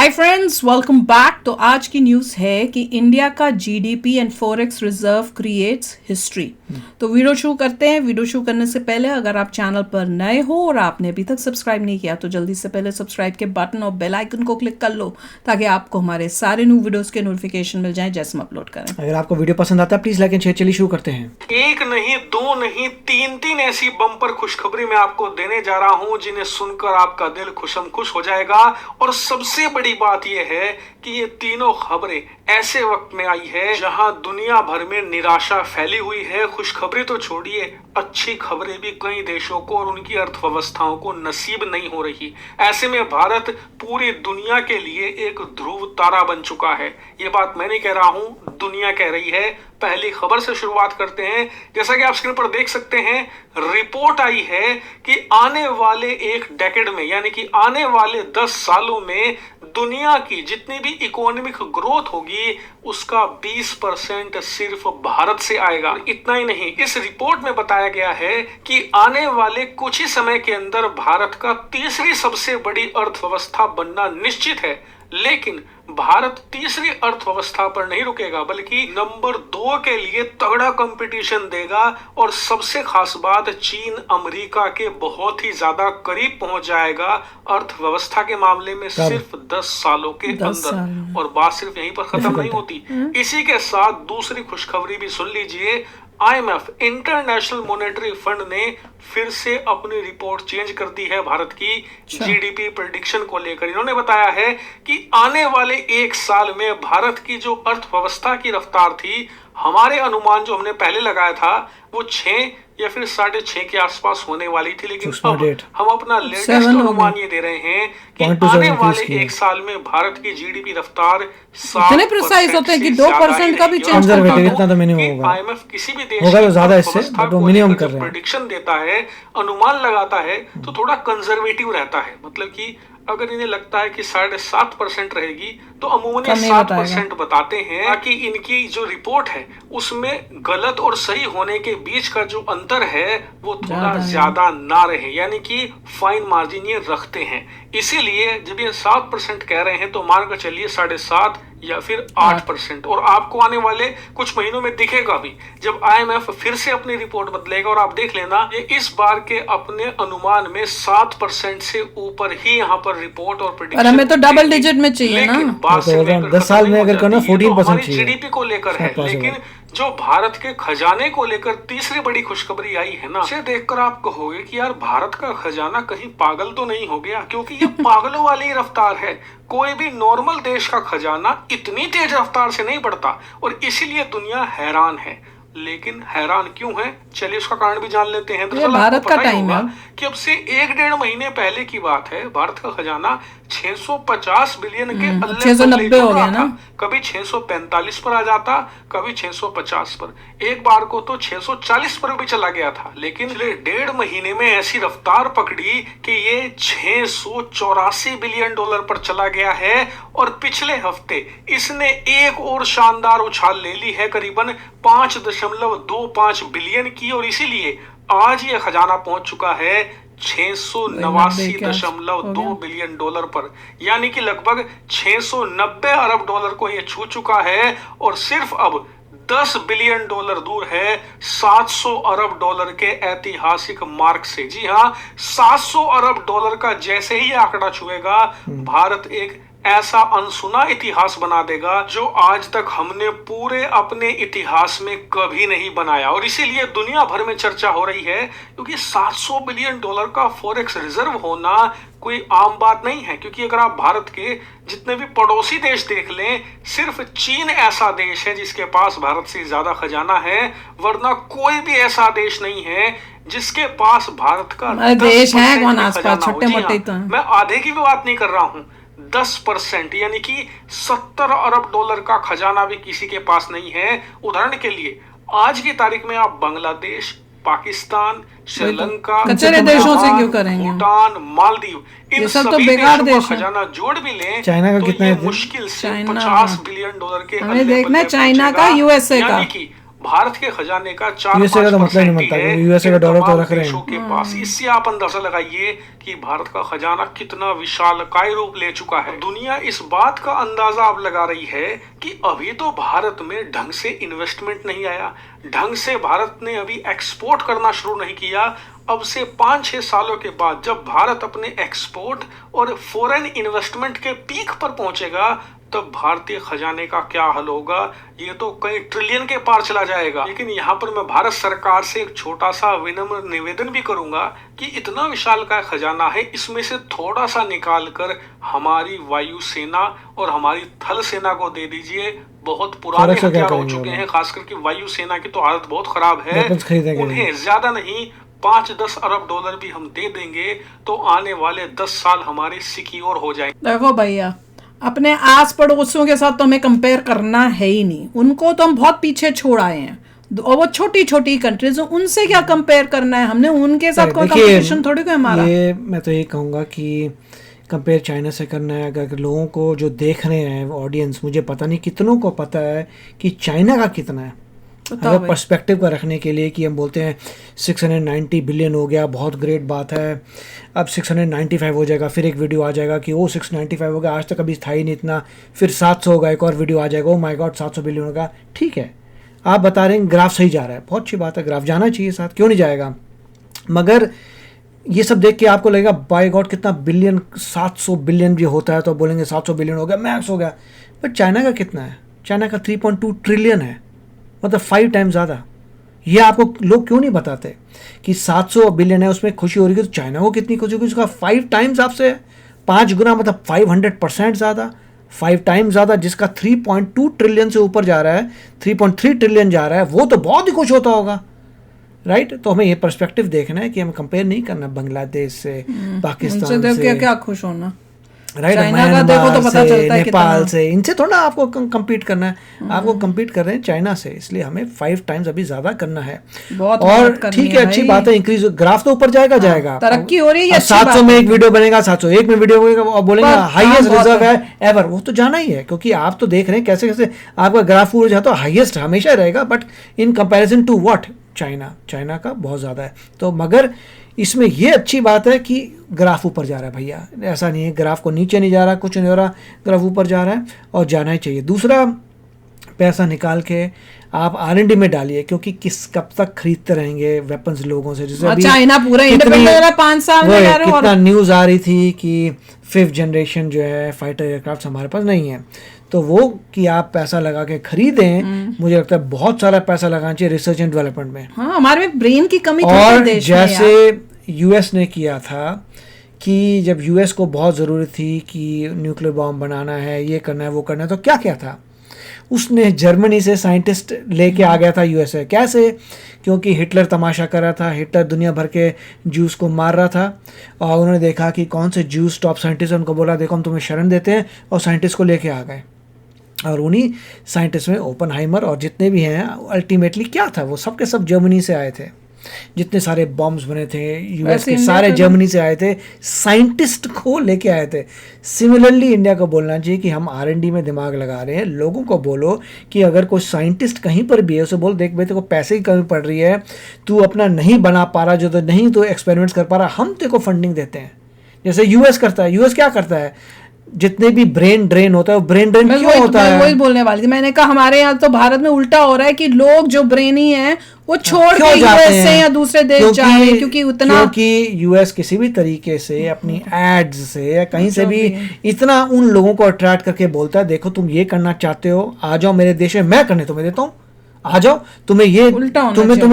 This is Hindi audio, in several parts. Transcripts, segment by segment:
Hi friends, welcome back. तो आज की न्यूज़ है कि इंडिया का GDP and forex reserve creates history. तो वीडियो शुरू करते हैं। वीडियो शुरू करने से पहले अगर आप चैनल पर नए हो और आपने अभी तक सब्सक्राइब नहीं किया तो जल्दी से पहले सब्सक्राइब के बटन और बेल आइकन को क्लिक कर लो ताकि आपको हमारे सारे न्यू वीडियोस के नोटिफिकेशन मिल जाएं जैसे हम अपलोड करें। अगर आपको वीडियो पसंद आता है प्लीज लाइक एंड शेयर। चलिए शुरू करते हैं। एक नहीं, दो नहीं, तीन ऐसी बम्पर खुशखबरी मैं आपको देने जा रहा हूं जिन्हें सुनकर आपका दिल खुशम खुश हो जाएगा। और सबसे बड़ी बात यह है कि ये तीनों खबरें ऐसे वक्त में आई है जहां दुनिया भर में निराशा फैली हुई है। खुशखबरी तो छोड़िए, अच्छी खबरें भी कई देशों को और उनकी अर्थव्यवस्थाओं को नसीब नहीं हो रही। ऐसे में भारत पूरी दुनिया के लिए एक ध्रुव तारा बन चुका है। ये बात मैं नहीं कह रहा हूं, दुनिया कह रही है। पहली खबर से शुरुआत करते हैं। जैसा कि आप स्क्रीन पर देख सकते हैं, रिपोर्ट आई है कि आने वाले एक डेकेड में यानी कि आने वाले 10 सालों में दुनिया की जितनी भी इकोनॉमिक ग्रोथ होगी उसका 20% सिर्फ भारत से आएगा। इतना ही नहीं, इस रिपोर्ट में बताया गया है कि आने वाले कुछ ही समय के अंदर भारत का तीसरी सबसे बड़ी अर्थव्यवस्था बनना निश्चित है। लेकिन भारत तीसरी अर्थव्यवस्था पर नहीं रुकेगा बल्कि नंबर 2 के लिए तगड़ा कंपटीशन देगा। और सबसे खास बात, चीन अमेरिका के बहुत ही ज्यादा करीब पहुंच जाएगा अर्थव्यवस्था के मामले में सिर्फ 10 सालों के अंदर। और बात सिर्फ यहीं पर खत्म नहीं होती। इसी के साथ दूसरी खुशखबरी भी सुन लीजिए। IMF इंटरनेशनल मॉनेटरी फंड ने फिर से अपनी रिपोर्ट चेंज कर दी है भारत की जीडीपी प्रेडिक्शन को लेकर। इन्होंने बताया है कि आने वाले एक साल में भारत की जो अर्थव्यवस्था की रफ्तार थी, हमारे अनुमान जो हमने पहले लगाया था वो 6 या फिर 6.5 के आसपास होने वाली थी। लेकिन अब हम अपना लेटेस्ट अनुमान ये दे रहे हैं कि आने वाले एक साल में भारत की जीडीपी रफ्तार 7% होते हैं कि 2% का भी चेंज इतना तो मिनिमम होगा। IMF किसी भी देश होगा तो ज्यादा इससे, बट वो मिनिमम कर रहे हैं। प्रेडिक्शन देता है, अनुमान लगाता है तो थोड़ा कंजर्वेटिव रहता है। मतलब कि अगर इन्हें लगता है कि 7.5% रहेगी तो अमूमन 7% बताते हैं ताकि इनकी जो रिपोर्ट है उसमें गलत और सही होने के बीच का जो अंतर है वो थोड़ा ज्यादा ना रहे, यानी कि फाइन मार्जिन ये रखते हैं। इसीलिए जब ये 7% कह रहे हैं तो मानकर चलिए 7.5 या फिर 8%। और आपको आने वाले कुछ महीनों में दिखेगा भी जब IMF फिर से अपनी रिपोर्ट बदलेगा। और आप देख लेना, ये इस बार के अपने अनुमान में 7% से ऊपर ही यहाँ पर रिपोर्ट और प्रेडिक्शन। हमें तो डबल डिजिट में चाहिए ना। 10 साल में अगर करना 14% चाहिए। जीडीपी को लेकर है, लेकिन जो भारत के खजाने को लेकर तीसरी बड़ी खुशखबरी आई है ना, उसे देखकर आप कहोगे कि यार भारत का खजाना कहीं पागल तो नहीं हो गया, क्योंकि ये पागलों वाली रफ्तार है। कोई भी नॉर्मल देश का खजाना इतनी तेज रफ्तार से नहीं बढ़ता और इसीलिए दुनिया हैरान है। लेकिन हैरान क्यों है, चलिए उसका कारण भी जान लेते हैं। ये भारत का टाइम है कि अब से 1-1.5 महीने पहले की बात है, भारत का खजाना 650 बिलियन के 690 हो गया ना। कभी 645 पर आ जाता, कभी 650 पर, एक बार को तो 640 पर भी चला गया था। लेकिन पिछले 1.5 महीने में ऐसी रफ्तार पकड़ी कि ये 684 बिलियन डॉलर पर चला गया है। और पिछले हफ्ते इसने एक और शानदार उछाल ले ली है, करीबन 5.25 बिलियन की। और इसीलिए आज ये खजाना पहुंच चुका है 689.2 बिलियन डॉलर पर, यानी कि लगभग 690 अरब डॉलर को ये छू चुका है। और सिर्फ अब 10 बिलियन डॉलर दूर है 700 अरब डॉलर के ऐतिहासिक मार्क से। जी हाँ, 700 अरब डॉलर का जैसे ही आंकड़ा छुएगा, भारत एक ऐसा अनसुना इतिहास बना देगा जो आज तक हमने पूरे अपने इतिहास में कभी नहीं बनाया। और इसीलिए दुनिया भर में चर्चा हो रही है, क्योंकि 700 बिलियन डॉलर का फॉरेक्स रिजर्व होना कोई आम बात नहीं है। क्योंकि अगर आप भारत के जितने भी पड़ोसी देश देख लें, सिर्फ चीन ऐसा देश है जिसके पास भारत से ज्यादा खजाना है, वरना कोई भी ऐसा देश नहीं है जिसके पास भारत का देश है। मैं आधे की भी बात नहीं कर रहा हूं, 10% यानी कि 70 अरब डॉलर का खजाना भी किसी के पास नहीं है। उदाहरण के लिए आज की तारीख में आप बांग्लादेश, पाकिस्तान, श्रीलंका, कचरे देशों से क्यों करेंगे, भूटान, मालदीव, इन सब तो सभी बेकार देशों देश का खजाना जोड़ भी लें चाइना का तो कितना ये है? मुश्किल से 50 बिलियन डॉलर के हमें देखना चाइना का, USA का। यानी कि भारत के खजाने का यूएसए का तो मतलब नहीं 4-5% बनता, ही है यूएसए का इन डॉलर तो तमाम रख रहे देशों हैं। के पास। इससे आप अंदाजा लगाइए कि भारत का खजाना कितना विशालकाय रूप ले चुका है। दुनिया इस बात का अंदाजा अब लगा रही है कि अभी तो भारत में ढंग से इन्वेस्टमेंट नहीं आया, ढंग से भारत ने अभी एक्सपोर्ट करना शुरू नहीं किया। अब से 5-6 सालों के बाद जब भारत अपने एक्सपोर्ट और फॉरेन इन्वेस्टमेंट के पीक पर पहुंचेगा, तब भारतीय खजाने का क्या हाल होगा, ये तो कई ट्रिलियन के पार चला जाएगा। लेकिन यहाँ पर मैं भारत सरकार से एक छोटा सा विनम्र निवेदन भी करूंगा कि इतना विशाल का खजाना है, इसमें से थोड़ा सा निकाल कर हमारी वायुसेना और हमारी थल सेना को दे दीजिए। बहुत पुराने थोड़ा सा क्या हथियार हो करेंगे चुके वो हैं, खासकर की वायुसेना की तो हालत बहुत खराब है। वेपन्स खरीदेंगे उन्हें ज्यादा नहीं 5-10 अरब डॉलर भी हम दे देंगे तो आने वाले 10 साल हमारे सिक्योर हो जाएंगे। देखो भैया, अपने आस पड़ोसियों के साथ तो हमें कंपेयर करना है ही नहीं, उनको तो हम बहुत पीछे छोड़ आए हैं। और वो छोटी छोटी कंट्रीज, उनसे क्या कंपेयर करना है, हमने उनके साथ कोई देखिए, कंपटीशन थोड़ी कोई हमारा। ये मैं तो ये कहूँगा कि कंपेयर चाइना से करना है। अगर लोगों को जो देख रहे हैं ऑडियंस, मुझे पता नहीं कितनों को पता है कि चाइना का कितना है। अगर पर्सपेक्टिव का रखने के लिए कि हम बोलते हैं 690 बिलियन हो गया, बहुत ग्रेट बात है, अब 695 हो जाएगा, फिर एक वीडियो आ जाएगा कि वो 695 हो गया, आज तक कभी था ही नहीं इतना, फिर 700 होगा, एक और वीडियो आ जाएगा, ओ माय गॉड 700 बिलियन होगा। ठीक है, आप बता रहे हैं ग्राफ सही जा रहा है, बहुत अच्छी बात है, ग्राफ जाना चाहिए साथ, क्यों नहीं जाएगा। मगर ये सब देख के आपको लगेगा बाय गॉड कितना बिलियन, 700 बिलियन भी होता है तो बोलेंगे 700 बिलियन हो गया, मैक्स हो गया। बट चाइना का कितना है? चाइना का 3.2 ट्रिलियन है, मतलब 5 टाइम्स ज़्यादा। ये आपको लोग क्यों नहीं बताते कि 700 बिलियन है, उसमें खुशी हो रही है, तो चाइना को कितनी खुशी होगी, उसका 5 टाइम्स आपसे 5 गुना, मतलब 500% ज़्यादा, 5 टाइम्स ज़्यादा। जिसका 3.2 ट्रिलियन से ऊपर जा रहा है, 3.3 ट्रिलियन जा रहा है, वो तो बहुत ही खुश होता होगा, राइट। तो हमें ये पर्सपेक्टिव देखना है कि हमें कंपेयर नहीं करना बांग्लादेश से, पाकिस्तान से, क्या खुश होना, राइट, चाइना का देखो तो पता चलता है नेपाल से, इनसे थोड़ा आपको कम्पीट करना है। आपको कम्पीट कर रहे हैं चाइना से, इसलिए हमें 5 टाइम्स अभी ज्यादा करना है। बहुत और ठीक है, अच्छी बात है, इंक्रीज ग्राफ तो ऊपर जाएगा जाएगा, तरक्की हो रही है। 700 में एक वीडियो बनेगा, 701 में वीडियो बनेगा, और बोलेंगे हाईएस्ट रिजर्व है एवर, वो तो जाना ही है, क्योंकि आप तो देख रहे हैं कैसे कैसे आपका ग्राफ ऊपर जाता है, हाईएस्ट हमेशा रहेगा, but in comparison to what, China का बहुत ज़्यादा है। तो मगर इसमें ये अच्छी बात है कि ग्राफ ऊपर जा रहा है भैया, ऐसा नहीं है ग्राफ को नीचे नहीं जा रहा, कुछ नहीं हो रहा, ग्राफ ऊपर जा रहा है और जाना ही चाहिए। दूसरा, पैसा निकाल के आप R&D में डालिए, क्योंकि कब तक खरीदते रहेंगे वेपन्स लोगों से। जैसे अभी चाइना पूरा इंडिपेंडेंट हो रहा है 5 साल में, कितना न्यूज़ आ रही थी कि 5th जनरेशन जो है फाइटर एयरक्राफ्ट हमारे पास नहीं है, तो वो कि आप पैसा लगा के खरीदें, मुझे लगता है बहुत सारा पैसा लगाना चाहिए रिसर्च एंड डेवलपमेंट में। हाँ, हमारे में ब्रेन की कमी और जैसे यूएस ने किया था कि जब यूएस को बहुत ज़रूरत थी कि न्यूक्लियर बॉम्ब बनाना है, ये करना है, वो करना है, तो क्या क्या था, उसने जर्मनी से साइंटिस्ट लेके आ गया था यूएसए। कैसे? क्योंकि हिटलर तमाशा कर रहा था, हिटलर दुनिया भर के जूस को मार रहा था, और उन्होंने देखा कि कौन से जूस टॉप साइंटिस्ट, उनको बोला देखो हम तुम्हें शरण देते हैं, और साइंटिस्ट को लेके आ गए। और उन्हीं साइंटिस्ट में ओपनहाइमर और जितने भी हैं, अल्टीमेटली क्या था, वो सब के सब जर्मनी से आए थे। जितने सारे बॉम्ब्स बने थे यूएस के, सारे जर्मनी से आए थे, साइंटिस्ट को लेके आए थे। सिमिलरली इंडिया को बोलना चाहिए कि हम R&D में दिमाग लगा रहे हैं। लोगों को बोलो कि अगर कोई साइंटिस्ट कहीं पर भी है, उसे बोल देख भाई तेरे को पैसे की कमी पड़ रही है, तू अपना नहीं बना पा रहा, जो तो नहीं तो एक्सपेरिमेंट्स कर पा रहा, हम तेरे को फंडिंग देते हैं, जैसे यूएस करता है। यूएस क्या करता है, जितने भी ब्रेन ड्रेन होता है, वो ब्रेन ड्रेन क्यों होता है? वही बोलने वाली थी, मैंने कहा हमारे यहाँ तो भारत में उल्टा हो रहा है कि लोग जो ब्रेनी हैं वो छोड़ के यूएस से या दूसरे देश जा रहे हैं, क्योंकि यूएस किसी भी तरीके से अपनी एड्स से या कहीं से भी इतना उन लोगों को अट्रैक्ट करके बोलता है देखो तुम ये करना चाहते हो, आ जाओ मेरे देश में, मैं करने तुम्हें देता हूँ, आ जाओ, तुम्हें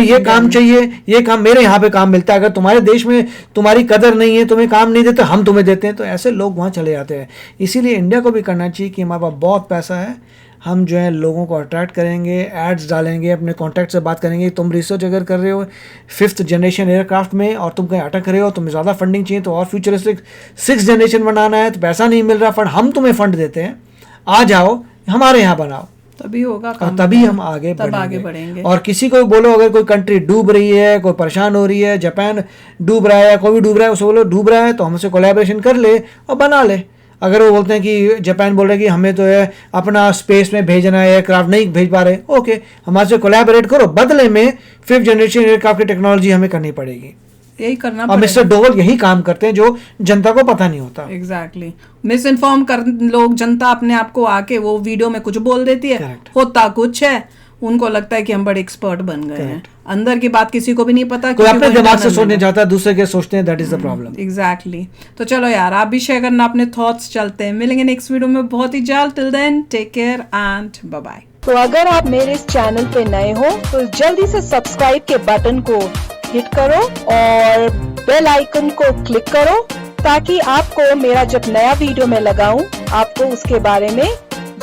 ये काम चाहिए, ये काम मेरे यहाँ पे काम मिलता है, अगर तुम्हारे देश में तुम्हारी कदर नहीं है, तुम्हें काम नहीं देते, हम तुम्हें देते हैं। तो ऐसे लोग वहाँ चले जाते हैं। इसीलिए इंडिया को भी करना चाहिए कि हमारे पास बहुत पैसा है, हम जो है लोगों को अट्रैक्ट करेंगे, एड्स डालेंगे, अपने कॉन्टैक्ट से बात करेंगे। तुम रिसर्च अगर कर रहे हो 5th जनरेशन एयरक्राफ्ट में और तुम कहीं अटक रहे हो, तुम्हें ज़्यादा फंडिंग चाहिए, तो और फ्यूचरिस्टिक 6th जनरेशन बनाना है, तो पैसा नहीं मिल रहा, फंड हम तुम्हें फंड देते हैं, आ जाओ हमारे यहाँ बनाओ, तभी होगा और तभी हम आगे बढ़ेंगे। और किसी को बोलो अगर कोई कंट्री डूब रही है, कोई परेशान हो रही है, जापान डूब रहा है या कोई भी डूब रहा है, उसे बोलो डूब रहा है तो हमसे कोलैबोरेशन कर ले और बना ले। अगर वो बोलते हैं कि जापान बोल रहे हैं कि हमें तो है अपना स्पेस में भेजना है, एयरक्राफ्ट नहीं भेज पा रहे, ओके हमारे से कोलैबोरेट करो, बदले में 5th जनरेशन एयरक्राफ्ट की टेक्नोलॉजी हमें करनी पड़ेगी। यही करना और मिस्टर डोवल यही काम करते हैं जो जनता को पता नहीं होता। एग्जैक्टली मिस इन्फॉर्म कर लोग, जनता अपने आप को आके वो वीडियो में कुछ बोल देती है, Correct. होता कुछ है, उनको लगता है कि हम बड़े एक्सपर्ट बन गए हैं, अंदर की बात किसी को भी नहीं पता। कोई अपने दिमाग से सोचने जाता है, दूसरे के सोचते हैं, that is the problem. Exactly. तो चलो यार आप भी शेयर करना अपने थॉट्स, चलते हैं मिलेंगे नेक्स्ट वीडियो में बहुत ही जल्द। Till then take care and bye bye. तो अगर आप मेरे इस चैनल पे नए हो तो जल्दी से सब्सक्राइब के बटन को हिट करो और बेल आइकन को क्लिक करो ताकि आपको मेरा जब नया वीडियो मैं लगाऊं आपको उसके बारे में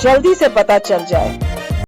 जल्दी से पता चल जाए।